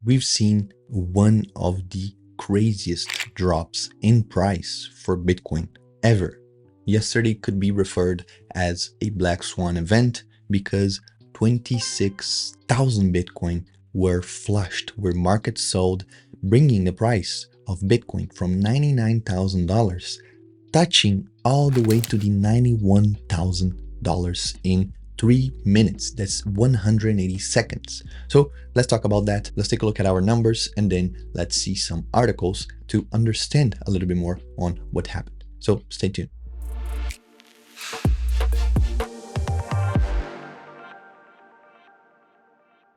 we've seen one of the craziest drops in price for Bitcoin ever. Yesterday could be referred as a Black Swan event because 26,000 Bitcoin were flushed, were market sold, bringing the price of Bitcoin from $99,000, touching all the way to the $91,000 in 3 minutes. That's 180 seconds. So let's talk about that. Let's take a look at our numbers and then let's see some articles to understand a little bit more on what happened. So stay tuned.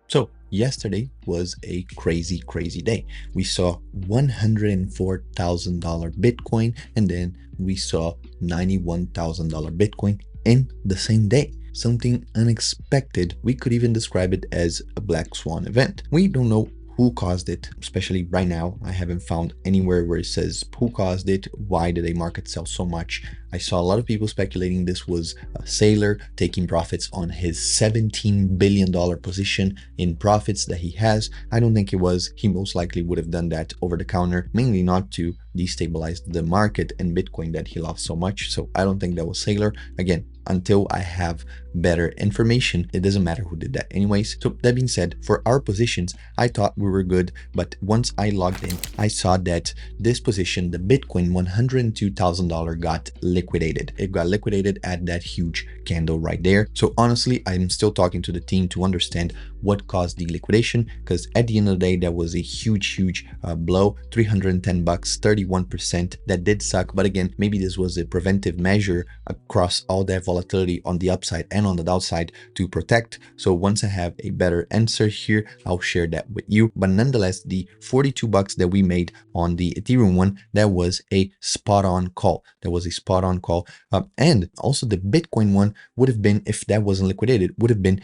So yesterday was a crazy day. We saw $104,000 Bitcoin and then we saw $91,000 Bitcoin in the same day. Something unexpected. We could even describe it as a Black Swan event. We don't know who caused it, especially right now. I haven't found anywhere where it says who caused it, why did a market sell so much. I saw a lot of people speculating this was a sailor taking profits on his $17 billion position in profits that he has. I don't think it was. He most likely would have done that over the counter, mainly not to destabilize the market and Bitcoin that he loves so much. So I don't think that was sailor. Again, until I have better information, it doesn't matter who did that anyways. So that being said, for our positions, I thought we were good, but once I logged in, I saw that this position, the Bitcoin $102,000 got liquidated. It got liquidated at that huge candle right there. So honestly, I'm still talking to the team to understand what caused the liquidation, because at the end of the day, that was a huge blow. 310 bucks, 31%. That did suck, but again, maybe this was a preventive measure across all that volatility on the upside and on the downside to protect. So once I have a better answer here, I'll share that with you. But nonetheless, the 42 bucks that we made on the Ethereum one, that was a spot on call. That was a spot on call. And also the Bitcoin one would have been, if that wasn't liquidated, would have been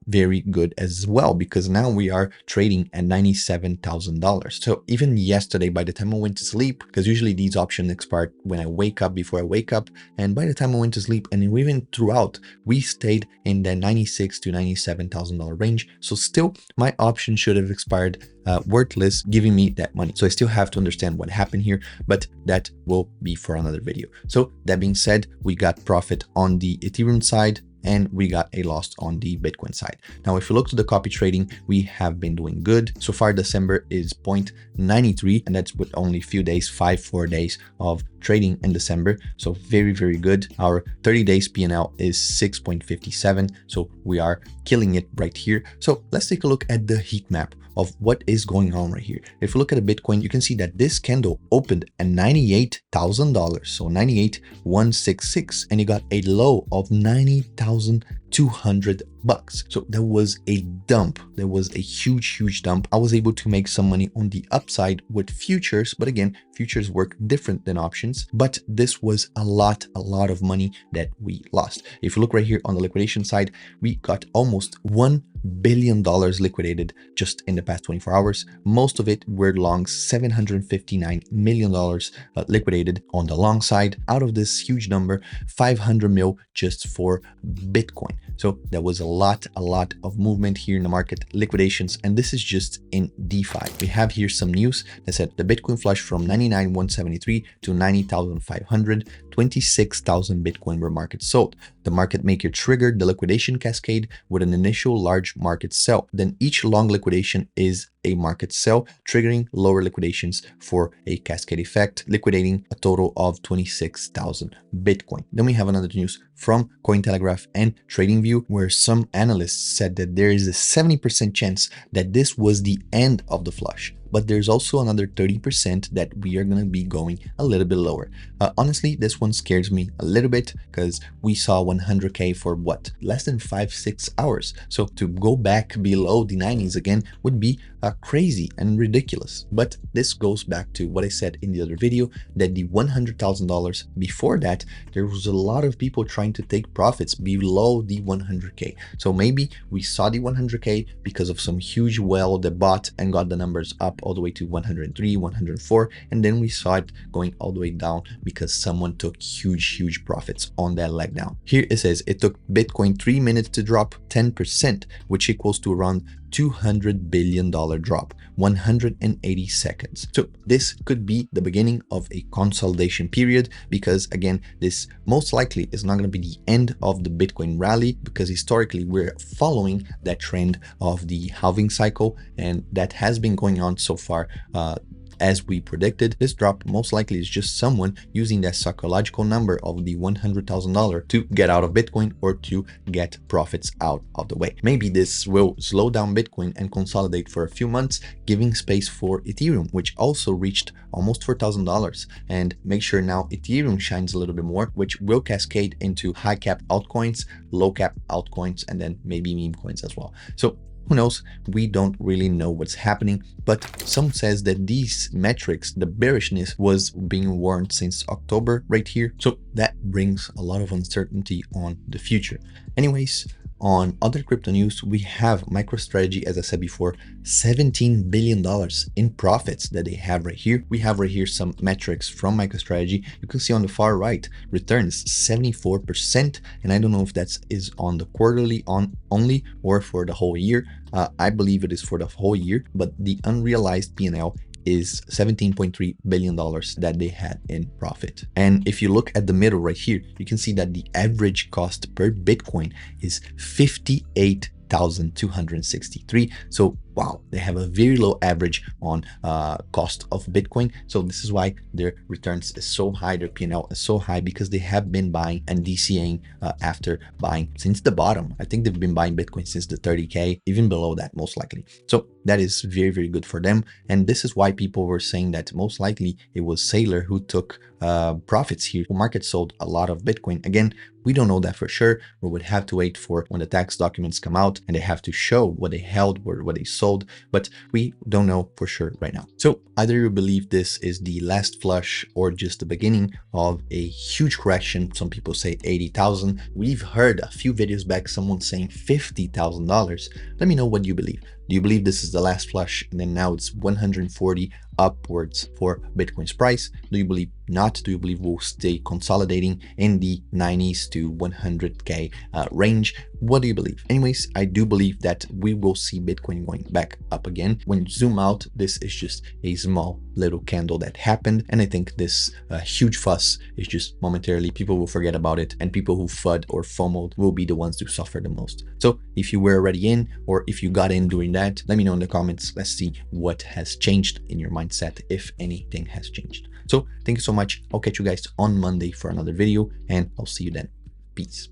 very good as well, because now we are trading at $97,000. So even yesterday, by the time I went to sleep, because usually these options expire when I wake up, before I wake up, and by the time I went to sleep, and even throughout, we stayed in the $96,000 to $97,000 range. So still, my option should have expired worthless, giving me that money. So I still have to understand what happened here, but that will be for another video. So that being said, we got profit on the Ethereum side and we got a loss on the Bitcoin side. Now, if you look to the copy trading, we have been doing good. So far, December is 0.93, and that's with only a few days, 4 days of trading in December. So very good. Our 30 days P&L is 6.57. So we are killing it right here. So let's take a look at the heat map of what is going on right here. If you look at a Bitcoin, you can see that this candle opened at $98,000, so 98,166, and you got a low of 90,200 bucks. So that was a dump. There was a huge dump. I was able to make some money on the upside with futures, but again, futures work different than options. But this was a lot of money that we lost. If you look right here on the liquidation side, we got almost $1 billion liquidated just in the past 24 hours. Most of it were longs, $759 million liquidated on the long side. Out of this huge number, 500 mil just for Bitcoin. So there was a lot of movement here in the market, liquidations, and this is just in DeFi. We have here some news that said the Bitcoin flush from 99,173 to 90,500, 26,000 Bitcoin were market sold. The market maker triggered the liquidation cascade with an initial large market sell. Then each long liquidation is a market sell, triggering lower liquidations for a cascade effect, liquidating a total of 26,000 Bitcoin. Then we have another news from Cointelegraph and TradingView, where some analysts said that there is a 70% chance that this was the end of the flush. But there's also another 30% that we are going to be going a little bit lower. Honestly, this one scares me a little bit because we saw 100K for what? Less than 5-6 hours. So to go back below the 90s again would be crazy and ridiculous. But this goes back to what I said in the other video, that the $100,000 before that, there was a lot of people trying to take profits below the 100K. So maybe we saw the 100K because of some huge whale that bought and got the numbers up all the way to 103, 104, and then we saw it going all the way down because someone took huge profits on that leg down. Here it says it took Bitcoin 3 minutes to drop 10%, which equals to around $200 billion drop, 180 seconds. So this could be the beginning of a consolidation period, because again, this most likely is not going to be the end of the Bitcoin rally, because historically we're following that trend of the halving cycle, and that has been going on so far. As we predicted, this drop most likely is just someone using that psychological number of the $100,000 to get out of Bitcoin or to get profits out of the way. Maybe this will slow down Bitcoin and consolidate for a few months, giving space for Ethereum, which also reached almost $4,000. And make sure now Ethereum shines a little bit more, which will cascade into high cap altcoins, low cap altcoins, and then maybe meme coins as well. So who knows? We don't really know what's happening, but some says that these metrics, the bearishness was being warned since October right here. So that brings a lot of uncertainty on the future. Anyways, on other crypto news, we have MicroStrategy, as I said before, $17 billion in profits that they have right here. We have right here some metrics from MicroStrategy. You can see on the far right, returns 74%. And I don't know if that is on the quarterly only or for the whole year. I believe it is for the whole year, but the unrealized P&L is $17.3 billion that they had in profit. And if you look at the middle right here, you can see that the average cost per Bitcoin is 58,263. So wow, they have a very low average on cost of Bitcoin. So this is why their returns is so high, their P&L is so high, because they have been buying and DCAing after buying since the bottom. I think they've been buying Bitcoin since the 30K, even below that most likely. So that is very, very good for them. And this is why people were saying that most likely it was Saylor who took profits here. The market sold a lot of Bitcoin. Again, we don't know that for sure. We would have to wait for when the tax documents come out and they have to show what they held or what they sold, but we don't know for sure right now. So either you believe this is the last flush or just the beginning of a huge correction. Some people say 80,000. We've heard a few videos back someone saying $50,000. Let me know what you believe. Do you believe this is the last flush and then now it's 140 upwards for Bitcoin's price? Do you believe not? Do you believe we'll stay consolidating in the 90s to 100K range? What do you believe? Anyways, I do believe that we will see Bitcoin going back up again. When you zoom out, this is just a small little candle that happened. And I think this huge fuss is just momentarily. People will forget about it, and people who FUD or FOMO'd will be the ones to suffer the most. So if you were already in, or if you got in during that, let me know in the comments. Let's see what has changed in your mindset, if anything has changed. So thank you so much. I'll catch you guys on Monday for another video, and I'll see you then. Peace.